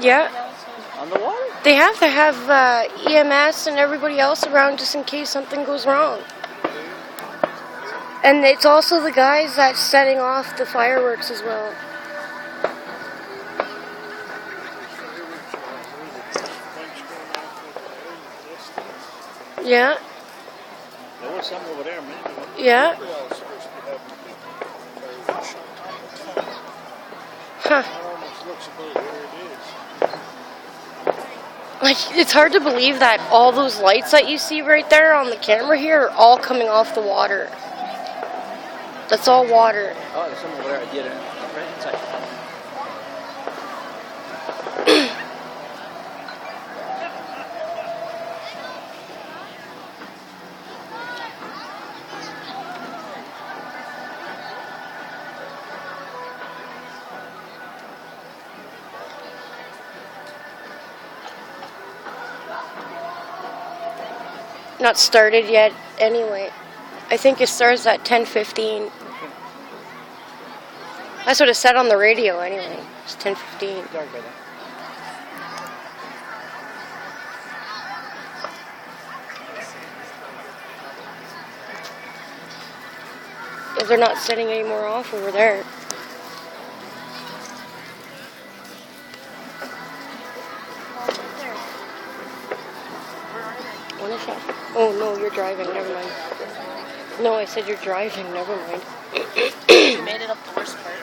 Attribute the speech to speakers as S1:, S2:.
S1: Yeah.
S2: On the water?
S1: They have to have EMS and everybody else around just in case something goes wrong. And it's also the guys that's setting off the fireworks as well. Yeah.
S2: There was some over there, man.
S1: Yeah. Huh. Like, it's hard to believe that all those lights that you see right there on the camera here are all coming off the water. That's all water.
S2: Oh, there's some over there. I did it. Right inside.
S1: Not started yet anyway. I think it starts at 10:15. That's what it said on the radio anyway. It's 10:15. They're not setting any more off over there. What is that? Oh no, you're driving, never mind. No, I said you're driving, never mind.
S3: You made it up the worst part.